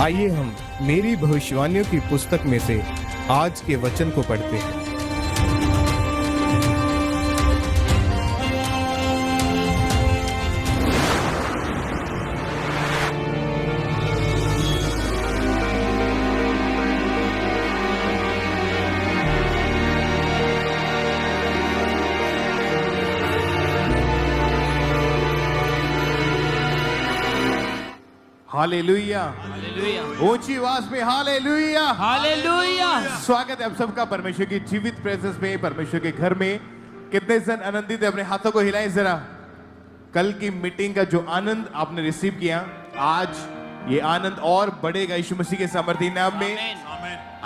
आइए हम मेरी भविष्यवाणियों की पुस्तक में से आज के वचन को पढ़ते हैं। हालेलुया, हालेलुया, ऊंची आवाज में हालेलुया, हालेलुया। स्वागत है आप सबका परमेश्वर की जीवित प्रेजेंस में, परमेश्वर के घर में। कितने जन आनंदित है? अपने हाथों को हिलाएं जरा। कल की मीटिंग का जो आनंद आपने रिसीव किया, आज ये आनंद और बढ़ेगा यीशु मसीह के सामर्थी नाम में।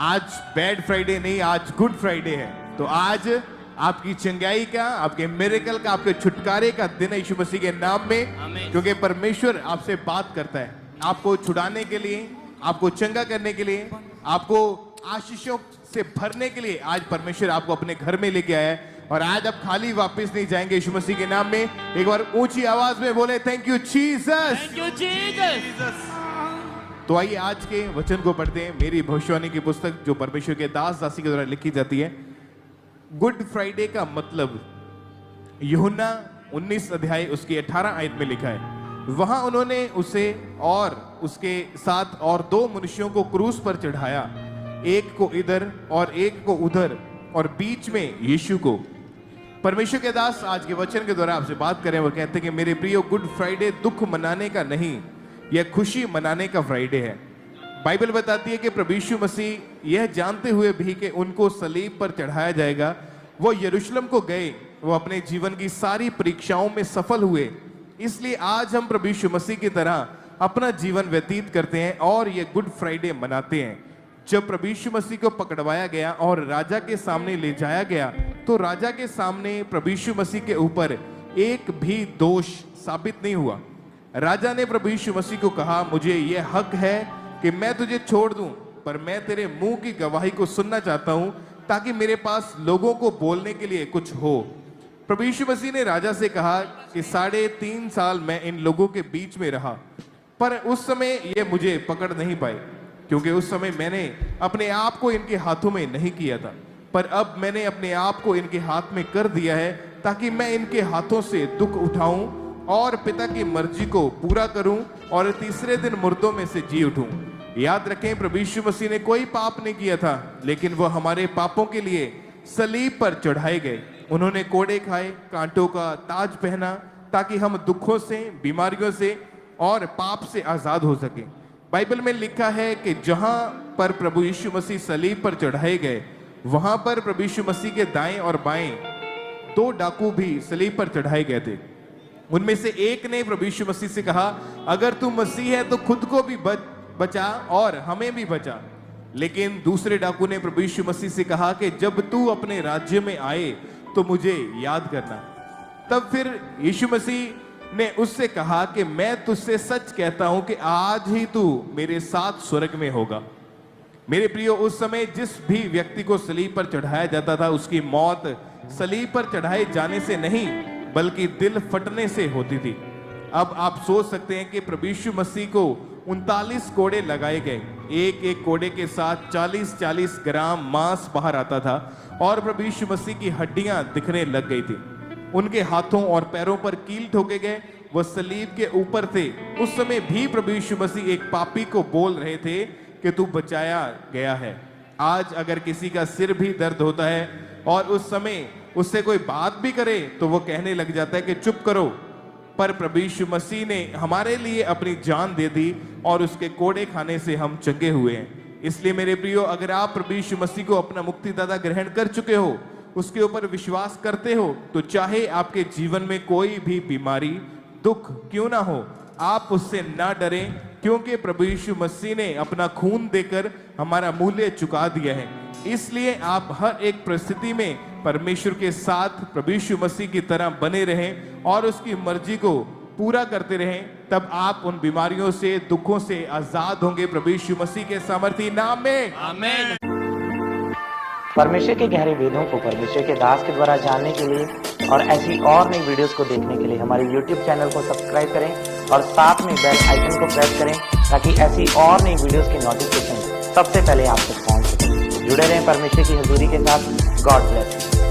आज बैड फ्राइडे नहीं, आज गुड फ्राइडे है। तो आज आपकी चंगाई का, आपके मिरेकल का, आपके छुटकारे का दिन है यीशु मसीह के नाम में। क्योंकि परमेश्वर आपसे बात करता है, आपको छुड़ाने के लिए, आपको चंगा करने के लिए, आपको आशीषों से भरने के लिए आज परमेश्वर आपको अपने घर में लेके आया है। और आज आप खाली वापस नहीं जाएंगे यीशु मसीह के नाम में। एक बार ऊंची आवाज में बोले thank you Jesus, thank you Jesus. तो आइए आज के वचन को पढ़ते हैं। मेरी भविष्यवाणी की पुस्तक जो परमेश्वर के दास दासी के द्वारा लिखी जाती है। गुड फ्राइडे का मतलब यूहन्ना 19 अध्याय उसकी 18 आयत में लिखा है। वहां उन्होंने उसे और उसके साथ और 2 मनुष्यों को क्रूस पर चढ़ाया, एक को इधर और एक को उधर, और बीच में यीशु को। परमेश्वर के दास आज के वचन के द्वारा आपसे बात करें। वो कहते हैं कि मेरे प्रियो, गुड फ्राइडे दुख मनाने का नहीं, यह खुशी मनाने का फ्राइडे है। बाइबल बताती है कि प्रभु यीशु मसीह यह जानते हुए भी कि उनको सलीब पर चढ़ाया जाएगा, वो यरूशलेम को गए। वो अपने जीवन की सारी परीक्षाओं में सफल हुए। इसलिए आज हम प्रभु यीशु मसीह की तरह अपना जीवन व्यतीत करते हैं और ये गुड फ्राइडे मनाते हैं। जब प्रभु यीशु मसीह को पकड़वाया गया और राजा के सामने ले जाया गया, तो राजा के सामने प्रभु यीशु मसीह के ऊपर एक भी दोष साबित नहीं हुआ। राजा ने प्रभु यीशु मसीह को कहा, मुझे यह हक है कि मैं तुझे छोड़ दूं, पर मैं तेरे मुंह की गवाही को सुनना चाहता हूं, ताकि मेरे पास लोगों को बोलने के लिए कुछ हो। प्रभु यीशु मसीह ने राजा से कहा कि 3.5 साल मैं इन लोगों के बीच में रहा, पर उस समय ये मुझे पकड़ नहीं पाए, क्योंकि उस समय मैंने अपने आप को इनके हाथों में नहीं किया था। पर अब मैंने अपने आप को इनके हाथ में कर दिया है, ताकि मैं इनके हाथों से दुख उठाऊं और पिता की मर्जी को पूरा करूं और तीसरे दिन मुर्दों में से जी उठूं। याद रखें, प्रभु यीशु मसीह ने कोई पाप नहीं किया था, लेकिन वह हमारे पापों के लिए सलीब पर चढ़ाए गए। उन्होंने कोड़े खाए, कांटों का ताज पहना, ताकि हम दुखों से, बीमारियों से और पाप से आजाद हो सके। बाइबल में लिखा है कि जहां पर प्रभु यीशु मसीह सलीब पर चढ़ाए गए, वहां पर प्रभु यीशु मसीह के दाएं और बाएं 2 डाकू भी सलीब पर चढ़ाए गए थे। उनमें से एक ने प्रभु यीशु मसीह से कहा, अगर तू मसीह है तो खुद को भी बचा और हमें भी बचा। लेकिन दूसरे डाकू ने प्रभु यीशु मसीह से कहा कि जब तू अपने राज्य में आए तो मुझे याद करना। तब फिर यीशु मसीह ने उससे कहा कि मैं तुझसे सच कहता हूं कि आज ही तू मेरे साथ स्वर्ग में होगा। मेरे प्रियो, उस समय जिस भी व्यक्ति को सलीब पर चढ़ाया जाता था, उसकी मौत सलीब पर चढ़ाए जाने से नहीं, बल्कि दिल फटने से होती थी। अब आप सोच सकते हैं कि प्रभु यीशु मसीह को 39 कोड़े लगाए गए। एक एक कोड़े के साथ 40-40 ग्राम मांस बाहर आता था और प्रभु यीशु मसीह की हड्डियां दिखने लग गई थी। उनके हाथों और पैरों पर कील ठोके गए, वह सलीब के ऊपर थे। उस समय भी प्रभु यीशु मसीह एक पापी को बोल रहे थे कि तू बचाया गया है। आज अगर किसी का सिर भी दर्द होता है और उस समय उससे कोई बात भी करे, तो वो कहने लग जाता है कि चुप करो। पर प्रभु यीशु मसीह ने हमारे लिए अपनी जान दे दी और उसके कोड़े खाने से हम चंगे हुए हैं। इसलिए मेरे प्रियो, अगर आप प्रभु यीशु मसीह को अपना मुक्तिदाता ग्रहण कर चुके हो, उसके ऊपर विश्वास करते हो, तो चाहे आपके जीवन में कोई भी बीमारी, दुख क्यों ना हो, आप उससे ना डरें, क्योंकि प्रभु यीशु मसीह ने अपना खून देकर हमारा मूल्य चुका दिया है। इसलिए आप हर एक परिस्थिति में परमेश्वर के साथ प्रभु यीशु मसीह की तरह बने रहें और उसकी मर्जी को पूरा करते रहें। तब आप उन बीमारियों से, दुखों से आजाद होंगे प्रभु यीशु मसीह के सामर्थी नाम में। आमीन। परमेश्वर के गहरे वेदों को परमेश्वर के दास के द्वारा जानने के लिए और ऐसी और नई वीडियोस को देखने के लिए हमारे YouTube चैनल को सब्सक्राइब करें और साथ में बेल आइकन को प्रेस करें ताकि ऐसी और नई वीडियोस की नोटिफिकेशन सबसे पहले आप तक पहुंच सके। जुड़े रहें परमेश्वर की हजूरी के साथ। God bless you.